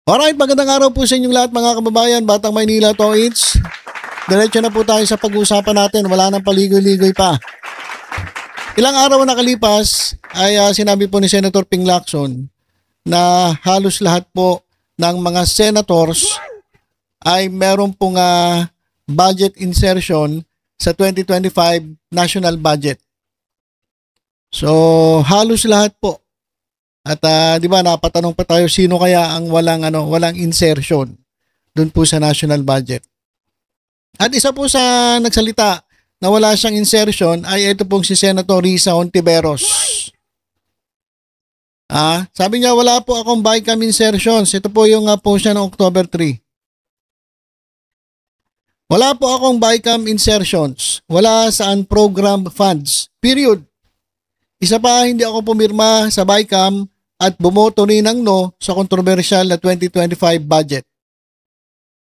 Alright, magandang araw po sa inyong lahat mga kababayan, Batang Maynila Toits. Diretso na po tayo sa pag-uusapan natin, wala nang paligoy-ligoy pa. Ilang araw na nakalipas ay sinabi po ni Senator Ping Lacson na halos lahat po ng mga senators ay meron pong budget insertion sa 2025 national budget. So halos lahat po. At di ba napatanong pa tayo sino kaya ang walang insertion doon po sa national budget. At isa po sa nagsalita na wala siyang insertion ay ito pong si Senator Risa Hontiveros. Sabi niya wala po akong BICAM insertions. Ito po yung post niya ng October 3. Wala po akong BICAM insertions. Wala sa unprogrammed funds. Period. Isa pa, hindi ako pumirma sa BICAM at bumoto rin ng no sa kontrobersyal na 2025 budget.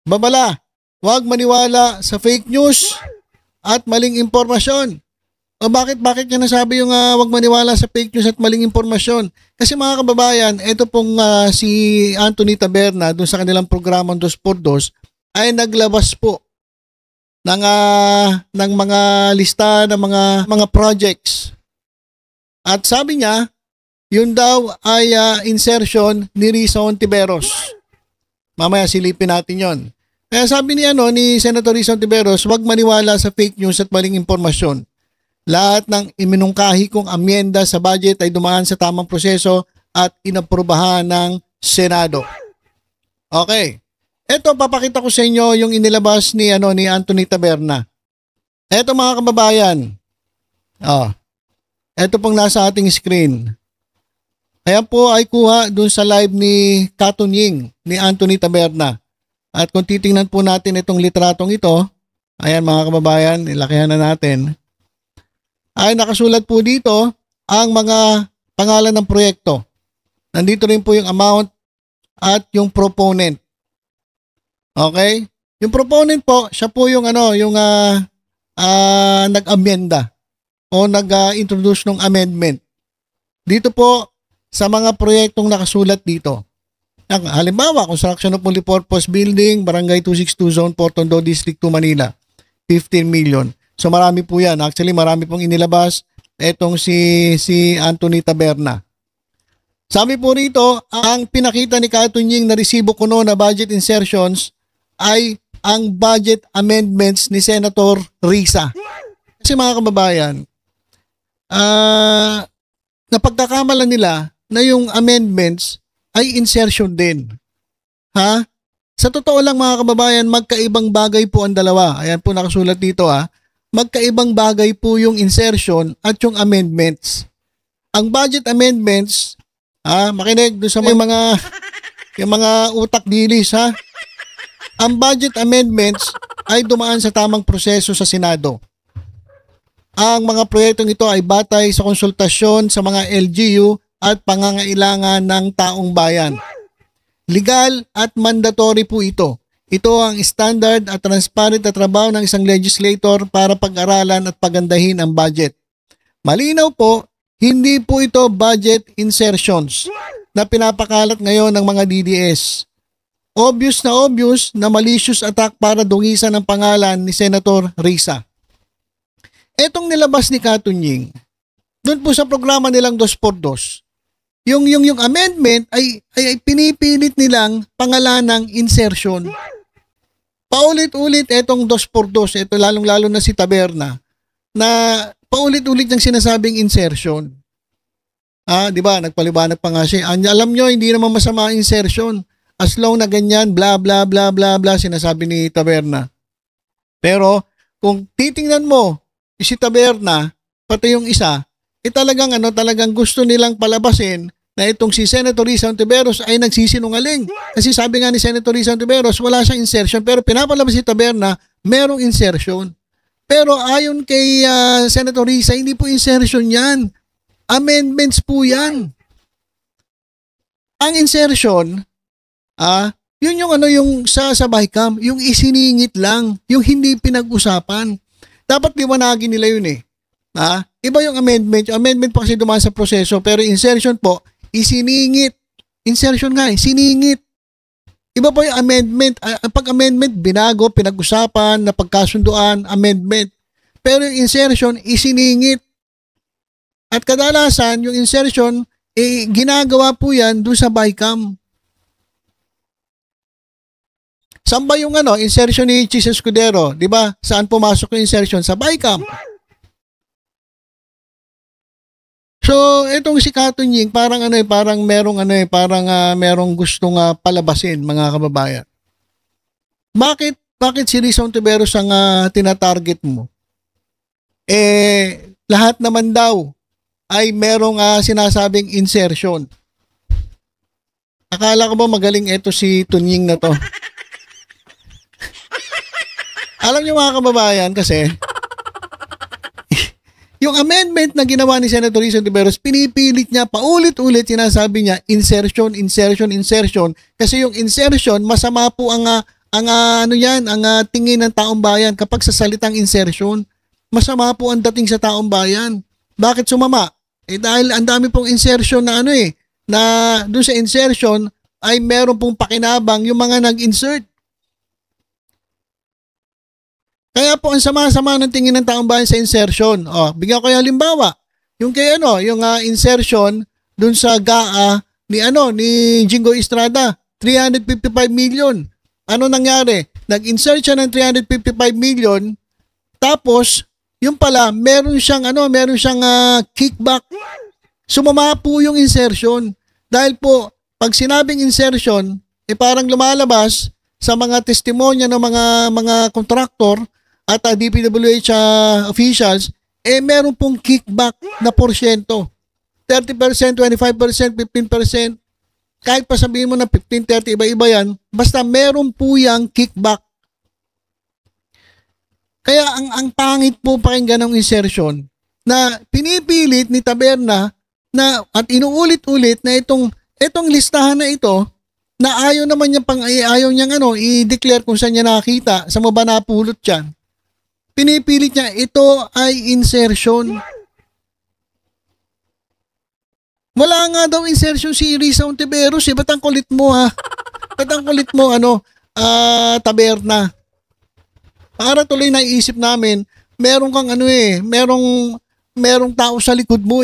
Babala, huwag maniwala sa fake news at maling impormasyon. O bakit niya nasabi yung huwag maniwala sa fake news at maling impormasyon? Kasi mga kababayan, ito pong si Anthony Taberna doon sa kanilang programang 2x2 ay naglabas po ng mga lista ng mga projects. At sabi niya, yun daw ay insertion ni Risa Hontiveros. Mamaya silipin natin yon. Kaya sabi ni Senator Risa Hontiveros, huwag maniwala sa fake news at maling impormasyon. Lahat ng iminungkahi kong amyenda sa budget ay dumaan sa tamang proseso at inaprubahan ng Senado. Okay. Ito, papakita ko sa inyo yung inilabas ni Anthony Taberna. Ito mga kababayan. Ito pong nasa ating screen. Ayan po ay kuha dun sa live ni Katunying ni Anthony Taberna. At kung titingnan po natin itong litratong ito, ayan mga kababayan, ilakihan na natin. Ay nakasulat po dito ang mga pangalan ng proyekto. Nandito rin po yung amount at yung proponent. Okay? Yung proponent po, siya po yung nag-amenda o nag-introduce ng amendment. Dito po sa mga proyektong nakasulat dito. Halimbawa, construction of multipurpose building, Barangay 262 Zone 4, Tondo District 2, Manila, 15 million. So marami po yan. Actually, marami pong inilabas etong si Anthony Taberna. Sabi po rito, ang pinakita ni Katunying na resibo kuno na budget insertions ay ang budget amendments ni Senator Risa. Kasi mga kababayan, napagkakamalan nila na yung amendments ay insertion din. Sa totoo lang mga kababayan, magkaibang bagay po ang dalawa. Ayan po nakasulat dito Magkaibang bagay po yung insertion at yung amendments. Ang budget amendments, makinig doon sa yung mga utak dilis Ang budget amendments ay dumaan sa tamang proseso sa Senado. Ang mga proyektong ito ay batay sa konsultasyon sa mga LGU at pangangailangan ng taong bayan. Legal at mandatory po ito. Ito ang standard at transparent na trabaho ng isang legislator para pag-aralan at pagandahin ang budget. Malinaw po, hindi po ito budget insertions na pinapakalat ngayon ng mga DDS. Obvious na malicious attack para dungisan ang pangalan ni Senator Risa. Etong nilabas ni Katunying, doon po sa programa nilang 2x2, yung amendment ay pinipilit nilang pangalan ng insertion. Paulit-ulit etong 2x2, ito lalong-lalo na si Taberna, na paulit-ulit niyang sinasabing insertion. Di ba? Nagpaliwanag pa nga siya. Alam nyo, hindi naman masama insertion. As long na ganyan, bla bla bla bla bla, sinasabi ni Taberna. Pero, kung titingnan mo, si Taberna, pati yung isa, talagang gusto nilang palabasin na itong si Senator Risa Hontiveros ay nagsisinungaling. Kasi sabi nga ni Senator Risa Hontiveros, wala siyang insertion, pero pinapalabas si Taberna, merong insertion. Pero ayon kay Senator Risa, hindi po insertion yan. Amendments po yan. Ang insertion, yun yung sa BICAM, yung isiningit lang, yung hindi pinag-usapan. Dapat liwanagin nila yun Iba yung amendment. Yung amendment pa kasi dumaan sa proseso, pero insertion po, isiningit. Insertion nga siningit. Iba po yung amendment. Pag amendment, binago, pinag-usapan, napagkasunduan, amendment. Pero yung insertion, isiningit. At kadalasan, yung insertion, ginagawa po yan doon sa BICAM. Saan ba yung insertion ni Chis Escudero? Di ba? Saan pumasok yung insertion? Sa BICAM. So, itong si Kato Ying, parang merong gustong palabasin, mga kababayan. Bakit si Risa Ontiveros ang tinatarget mo? Lahat naman daw ay merong sinasabing insertion. Akala ko ba magaling ito si Tunying na to? Alam niyo mga kababayan kasi, yung amendment na ginawa ni Senator Risa Ontiveros, pinipilit niya, paulit-ulit sinasabi niya, insertion. Kasi yung insertion, masama po ang tingin ng taong bayan kapag sa salitang insertion. Masama po ang dating sa taong bayan. Bakit sumama? Dahil ang dami pong insertion na na doon sa insertion ay meron pong pakinabang yung mga nag-insert. Kaya po ang sama-sama ng tingin ng taong bayan sa insertion. Bigyan ko yung halimbawa. Yung insertion dun sa GAA ni Jingo Estrada, 355 million. Ano nangyari? Nag-insert siya ng 355 million, tapos yung pala meron siyang kickback. Sumama po yung insertion. Dahil po pag sinabing insertion, parang lumalabas sa mga testimonya ng mga kontraktor at DPWH officials, meron pong kickback na porsyento. 30%, 25%, 15%. Kahit pa sabihin mo na 15, 30, iba-iba yan, basta meron po yung kickback. Kaya ang pangit po pakinggan ng insertion na pinipilit ni Taberna at inuulit-ulit na itong listahan na ito na ayaw naman niya ayaw niyang i-declare kung saan niya nakita, sa ba napulot yan. Pinipilit niya, ito ay insertion. Wala nga daw insertion si Risa Ontiveros. Ba't ang kulit mo Ba't ang kulit mo Taberna? Para tuloy naisip namin, meron kang merong tao sa likod mo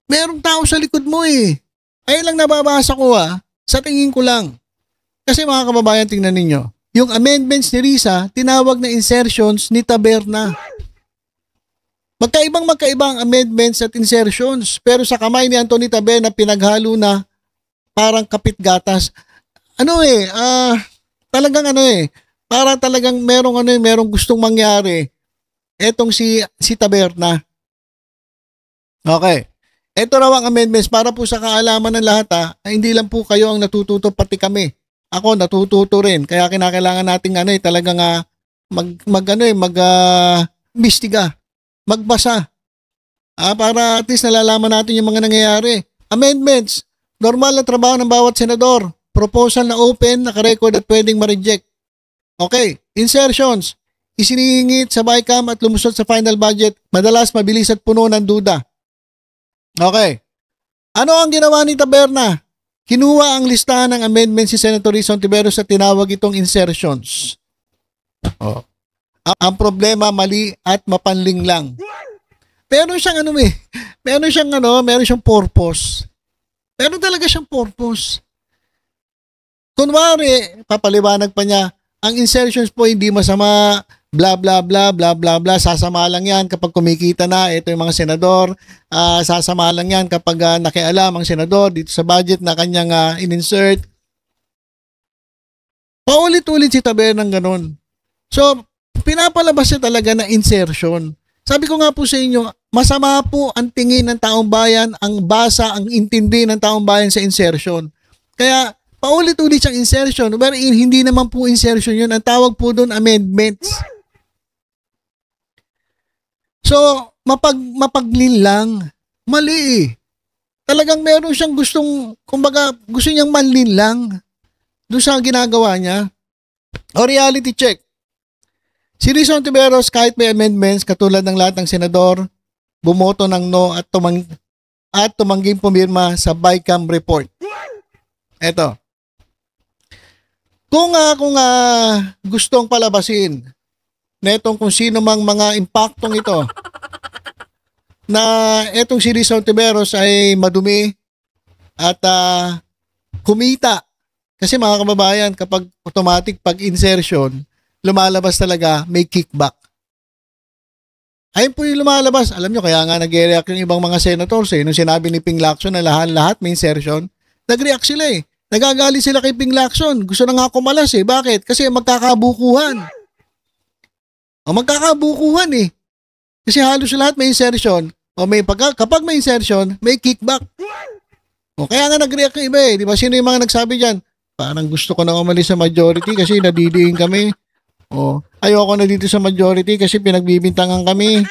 Merong tao sa likod mo Ayun lang nababasa ko sa tingin ko lang. Kasi mga kababayan, tingnan ninyo. Yung amendments ni Risa, tinawag na insertions ni Taberna. Magkaibang amendments at insertions. Pero sa kamay ni Anthony Taberna, pinaghalo na parang kapit gatas. Talagang para talagang merong gustong mangyari. Etong si Taberna. Okay. Ito raw ang amendments para po sa kaalaman ng lahat hindi lang po kayo ang natututo, pati kami. Ako natututo rin. Kaya kinakailangan nating talagang mistiga, magbasa. Para at least nalalaman natin yung mga nangyayari. Amendments. Normal na trabaho ng bawat senador. Proposal na open, naka-record at pwedeng ma-reject. Okay. Insertions. Isiningit sa BICAM at lumusot sa final budget. Madalas mabilis at puno ng duda. Okay. Ano ang ginawa ni Taberna? Kinuha ang listahan ng amendments si Senator Risa Ontiveros at tinawag itong insertions. Ang problema, mali at mapanling lang. Meron siyang meron siyang purpose. Meron talaga siyang purpose. Kunwari, papaliwanag pa niya, ang insertions po hindi masama, bla bla bla bla bla bla, sasama lang yan kapag kumikita na ito yung mga senador, sasama lang yan kapag nakialam ang senador dito sa budget na kanyang in-insert. Paulit-ulit si Taberna ng ganun. So, pinapalabas siya talaga na insertion. Sabi ko nga po sa inyo, masama po ang tingin ng taong bayan, ang basa, ang intindi ng taong bayan sa insertion. Kaya, paulit-ulit siyang insertion, pero hindi naman po insertion yun. Ang tawag po doon, amendments. So, mapaglin lang. Mali Talagang meron siyang gusto niyang manlin lang doon sa ginagawa niya. O reality check. Si Risa Ontiveros, kahit may amendments, katulad ng lahat ng senador, bumoto ng no at tumangging pumirma sa BICAM report. Eto. Kung gustong palabasin netong kung sino mang mga impaktong ito na etong si Rizal Tiveros ay madumi at kumita. Kasi mga kababayan, kapag automatic pag insertion, lumalabas talaga may kickback. Ayun po yung lumalabas. Alam nyo, kaya nga nag-react yung ibang mga senators nung sinabi ni Ping Lacson na lahat may insertion, nag-react sila Nagagali sila kay Ping Lacson. Gusto na nga kumalas Bakit? Kasi magkakabukuhan. Magkakabukuhan Kasi halos lahat may insertion. Kapag may insertion, may kickback. Kaya nga nag-react yung iba Di ba? Sino yung mga nagsabi dyan? Parang gusto ko na umalis sa majority kasi nadidiin kami. Ayoko na dito sa majority kasi pinagbibintangan kami.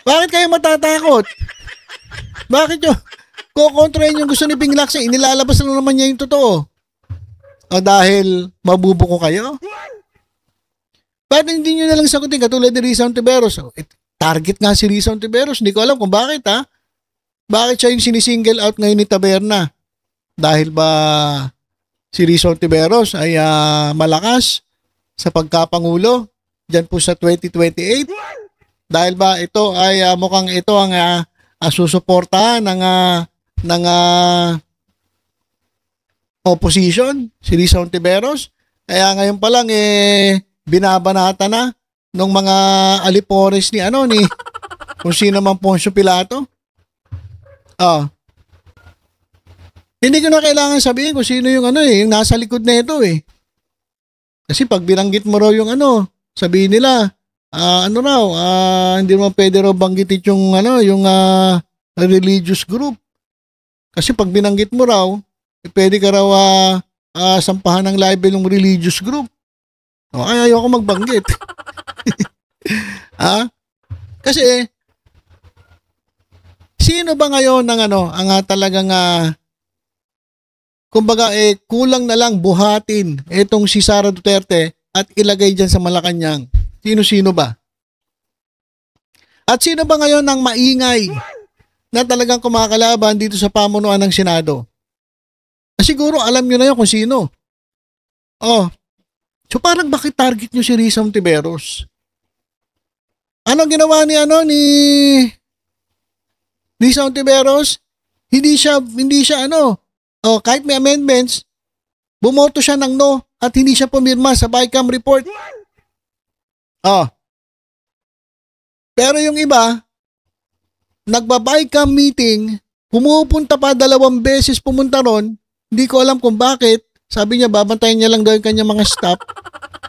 Bakit kayo matatakot? Bakit nyo kukontrahin yung gusto ni Ping Lacson? Inilalabas na naman niya yung totoo. Dahil mabubuko kayo? Bakit hindi nyo nalang sagutin katulad ni Rizal Tiveros? Target nga si Rizal Tiveros. Hindi ko alam kung bakit Bakit siya yung sinisingle out ngayon ni Taberna? Dahil ba si Rizal Tiveros ay malakas sa pagkapangulo dyan po sa 2028? Dahil ba ito ay mukhang ito ang susuportahan ng opposition, si Rizal Tiveros? Kaya ngayon pa lang binabanata na ng mga alipores ni kung sino man Poncio Pilato. Hindi ko na kailangan sabihin kung sino yung yung nasa likod na ito Kasi pag binanggit mo raw yung sabihin nila, hindi mo pwede raw banggitin yung yung religious group. Kasi pag binanggit mo raw, pwede ka raw sampahan ng libel ng religious group. Ay, ayoko magbanggit. Kasi sino ba ngayon ng ang talagang kumbaga kulang na lang buhatin itong si Sara Duterte at ilagay dyan sa Malacanang? Sino-sino ba? At sino ba ngayon ang maingay na talagang kumakalaban dito sa pamunuan ng Senado? Siguro alam nyo na yun kung sino. So parang bakit target nyo si Rizal Tiveros? Ano ginawa ni Rizal Tiveros? Hindi siya kahit may amendments, bumoto siya ng no at hindi siya pumirma sa BICAM report. Pero yung iba, nagba-BICAM meeting, pumupunta pa 2 beses pumunta ron, hindi ko alam kung bakit. Sabi niya, babantayin niya lang daw yung kanyang mga staff.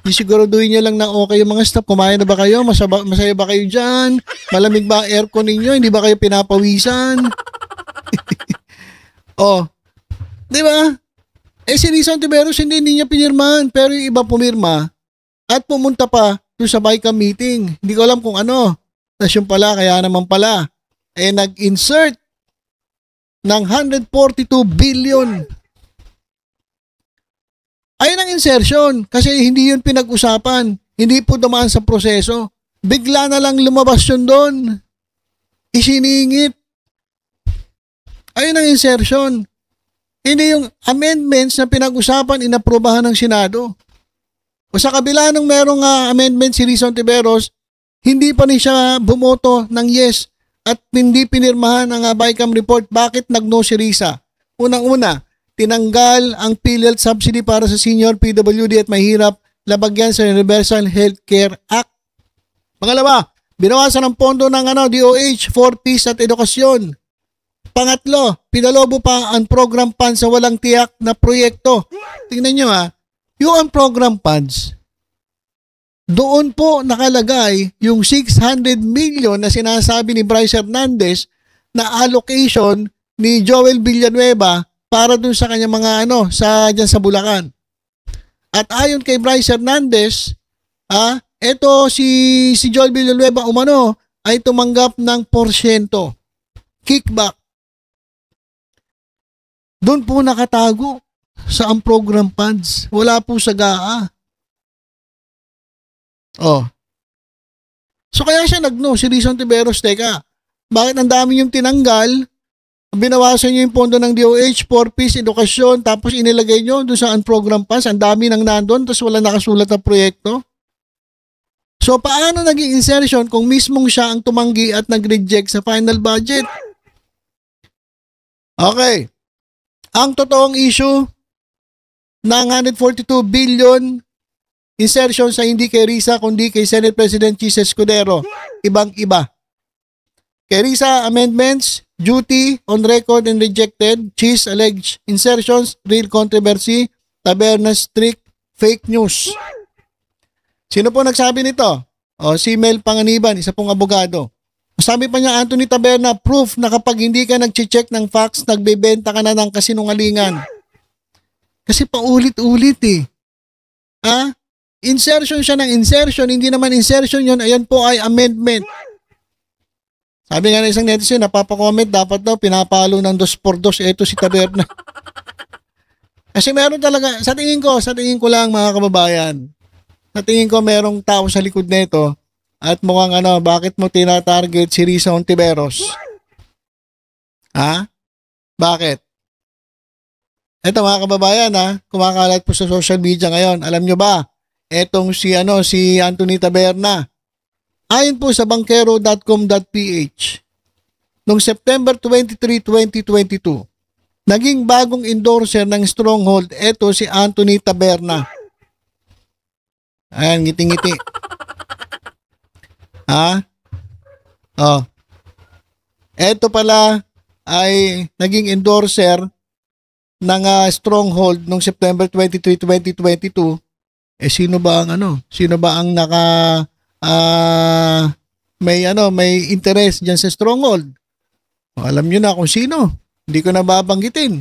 Isiguraduhin niya lang na okay yung mga staff. Kumain na ba kayo? Masaya ba kayo dyan? Malamig ba ang aircon ninyo? Hindi ba kayo pinapawisan? Di ba? Si Rizal Tiveros hindi niya pinirmahan, pero yung iba pumirma at pumunta pa doon sa BICAM meeting. Hindi ko alam kung ano. Tapos yung pala, kaya naman pala, nag-insert ng 142 billion. Ayun ang insertion kasi hindi yun pinag-usapan. Hindi po dumaan sa proseso. Bigla na lang lumabas yun doon. Isiningit. Ayun ang insertion. Hindi yung amendments na pinag-usapan, inaprobahan ng Senado. O sa kabila nung merong amendment si Rizal Tiveros, hindi pa rin siya bumoto ng yes at hindi pinirmahan ang BICAM report. Bakit nag-no si Riza? Unang-una, tinanggal ang PhilHealth subsidy para sa senior PWD at mahirap, labagyan sa Universal Healthcare Act. Pangalawa, binawasan ang pondo ng DOH for peace at edukasyon. Pangatlo, pinalobo pa ang program funds sa walang tiyak na proyekto. Tingnan nyo yung program funds, doon po nakalagay yung 600 million na sinasabi ni Bryce Hernandez na allocation ni Joel Villanueva para dun sa kanya mga dyan sa Bulacan. At ayon kay Bryce Hernandez, eto si Joel Villanueva ay tumanggap ng porsyento, kickback. Doon po nakatago sa ang program funds. Wala po sa GAA. So kaya siya nag-no, si Rizal Tiveros, teka, bakit ang dami yung tinanggal? Binawasan nyo yung pondo ng DOH for peace, edukasyon, tapos inilagay nyo doon sa unprogrammed funds. Ang dami nang nandun, tapos wala nakasulat na proyekto. So, paano naging insertion kung mismong siya ang tumanggi at nag-reject sa final budget? Okay. Ang totoong issue ng 142 billion insertion sa hindi kay Risa kundi kay Senate President Chis Escudero. Ibang-iba. Kay Risa, amendments, duty, on record and rejected, Chis, alleged insertions, real controversy, Taberna, strict, fake news. Sino po nagsabi nito? Si Mel Panganiban, isa pong abogado. Sabi pa niya, Anthony Taberna, proof na kapag hindi ka nag-check ng facts, nagbebenta ka na ng kasinungalingan. Kasi paulit-ulit eh. Insertion siya ng insertion, hindi naman insertion yun, ayan po ay amendment. Sabi nga ng isang netizen, napapakomment, dapat daw pinapalo ng 2x2, eto si Taberna. Kasi meron talaga, sa tingin ko lang mga kababayan, sa tingin ko merong tao sa likod nito at mukhang bakit mo tina-target si Risa Hontiveros? Bakit? Eto mga kababayan kumakalat po sa social media ngayon. Alam nyo ba, etong si Anthony Taberna, ayon po sa bankero.com.ph, noong September 23, 2022, naging bagong endorser ng Stronghold, eto si Anthony Taberna. Ayan, ngiti-ngiti. Eto pala ay naging endorser ng Stronghold noong September 23, 2022. Sino ba ang may interest diyan sa Stronghold? Alam niyo na kung sino. Hindi ko na babanggitin.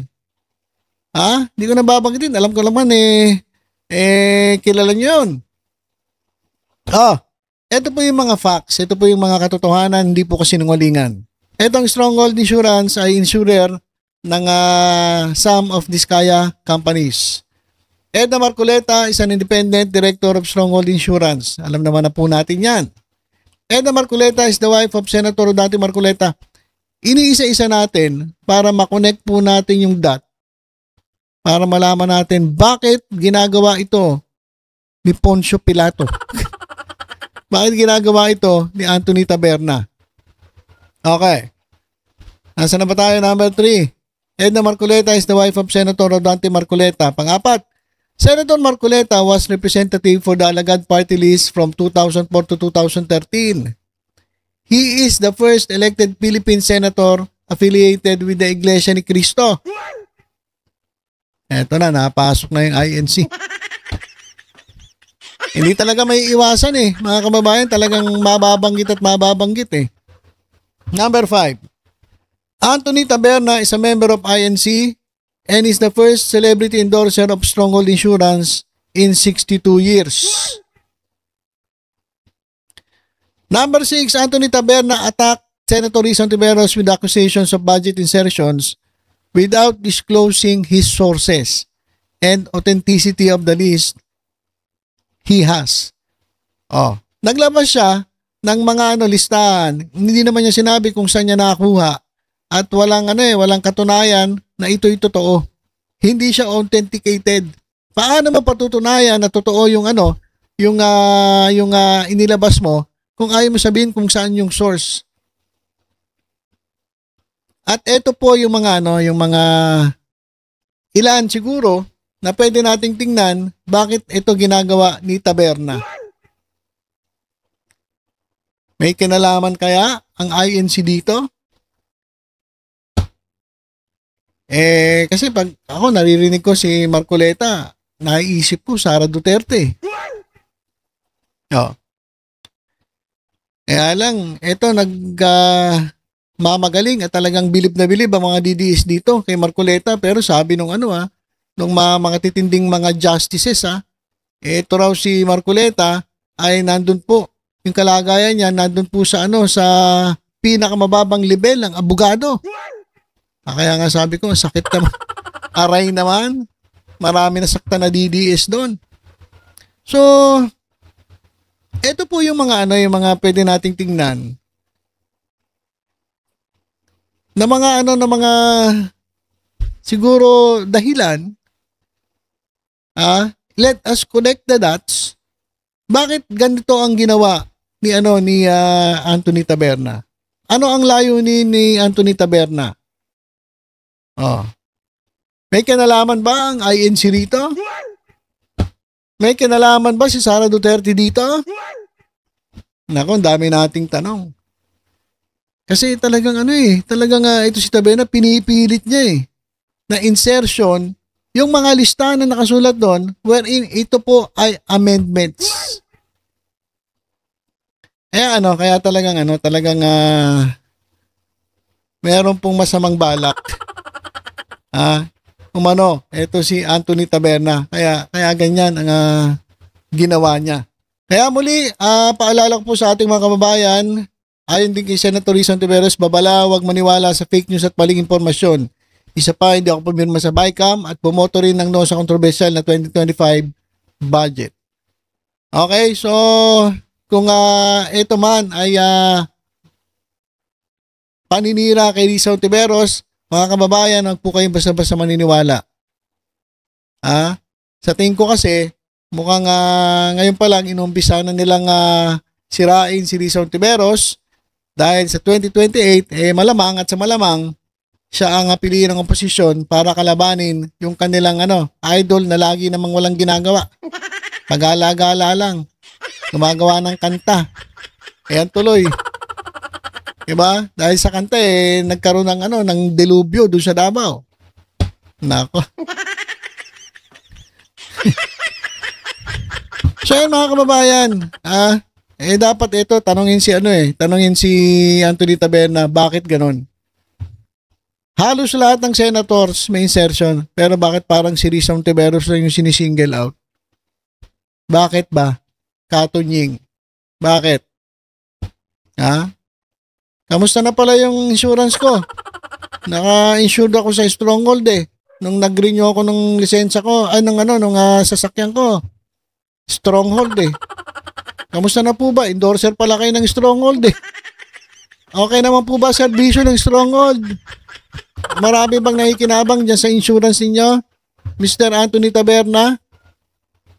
Hindi ko na babanggitin. Alam ko naman kilala niyo 'yon. Ito po yung mga facts. Ito po yung mga katotohanan, hindi po kasinungalingan. Itong Stronghold Insurance ay insurer ng some of these kaya companies. Edna Marcoleta is an independent director of Stronghold Insurance. Alam naman na po natin yan. Edna Marcoleta is the wife of Senator Dante Marcoleta. Iniisa-isa natin para makonect po natin yung dot. Para malaman natin bakit ginagawa ito ni Poncio Pilato. Bakit ginagawa ito ni Anthony Taberna? Okay. Nasaan na ba tayo? Number 3. Edna Marcoleta is the wife of Senator Dante Marcoleta. Pang-apat, Senator Marcoleta was representative for the Alagad Party List from 2004 to 2013. He is the first elected Philippine senator affiliated with the Iglesia ni Cristo. Eto na, napasok na yung INC. Hindi talaga may iwasan mga kababayan, talagang mababanggit at mababanggit Number 5. Anthony Taberna is a member of INC and is the first celebrity endorser of Stronghold Insurance in 62 years. Number 6, Anthony Taberna attacked Senator Risa Hontiveros with accusations of budget insertions without disclosing his sources and authenticity of the list he has. Naglabas siya ng mga listahan. Hindi naman niya sinabi kung saan niya nakakuha at walang katunayan na ito'y totoo. Hindi siya authenticated. Paano mo patutunayan na totoo yung inilabas mo kung ayaw mo sabihin kung saan yung source? At ito po yung mga ilan siguro na pwede nating tingnan bakit ito ginagawa ni Taberna. May kinalaman kaya ang INC dito? Kasi pag ako naririnig ko si Marcoleta, naiisip ko Sara Duterte. Kaya lang, ito mamagaling at talagang bilib na bilib ang mga DDS dito kay Marcoleta, pero sabi nung nung mga titinding mga justices ito raw si Marcoleta ay nandun po, yung kalagayan niya nandun po sa sa pinakamababang level ng abogado. Kaya nga sabi ko, sakit naman. Aray naman. Marami na sakta na DDS doon. So, ito po yung mga yung mga pwede nating tingnan na mga ano, na mga siguro dahilan, let us connect the dots. Bakit ganito ang ginawa ni Anthony Taberna? Ano ang layunin ni Anthony Taberna? May kinalaman ba ang INC rito? May kinalaman ba si Sara Duterte dito? Nako, ang dami nating tanong. Kasi talagang ito si Taberna, pinipilit niya na insertion yung mga listahan na nakasulat doon wherein ito po ay amendments. Kaya talagang meron pong masamang balak. Ito si Anthony Taberna. Kaya ganyan ang ginawa niya. Kaya muli, paalala ko po sa ating mga kababayan, ayon din kay Senator Rizon Tiveros, babala, huwag maniwala sa fake news at maling impormasyon. Isa pa, hindi ako pumirma sa BICAM at bumoto rin ng no sa controversial na 2025 budget. Okay, so kung ito man ay paninira kay Rizon Tiveros, mga kababayan, huwag po kayong basta-basta maniniwala. Sa tingin ko kasi, mukhang ngayon pa lang inumpisa na nilang sirain si Rizon Tiveros dahil sa 2028, malamang at sa malamang, siya ang piliin ng oposisyon para kalabanin yung kanilang idol na lagi namang walang ginagawa. Pag-ala-gala lang. Gumagawa ng kanta. Ayan tuloy. Diba? Dahil sa kanta nagkaroon ng delubyo doon sa Davao. Nako. So yun mga kababayan, dapat ito tanungin si Anthony Taberna, bakit ganon? Halos lahat ng senators may insertion, pero bakit parang si Rizon Tiveros lang yung sinisingle out? Bakit ba? Katunying. Bakit? Kamusta na pala yung insurance ko? Naka-insured ako sa Stronghold nung nag-renew ako ng lisensya ko, nung sasakyan ko. Stronghold Kamusta na po ba? Endorser pala kayo ng Stronghold Okay naman po ba serbisyo ng Stronghold? Marami bang nakikinabang dyan sa insurance ninyo? Mr. Anthony Taberna?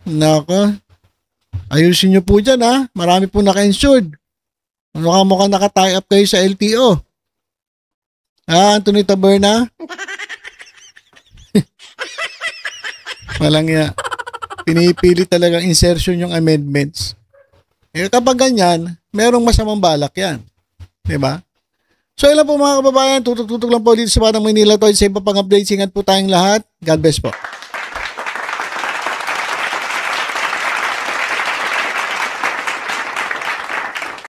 Nako. Ayusin nyo po dyan Marami po naka-insured. Mukhang naka-tie up kayo sa LTO. Anthony Taberna? Walang pinipili talagang insertion yung amendments. Kapag ganyan, merong masamang balak yan. Diba? So ilan po mga kababayan, tutok-tutok lang po dito sa Batang Manila to. Sa iba pang updates, ingat po tayong lahat. God bless po.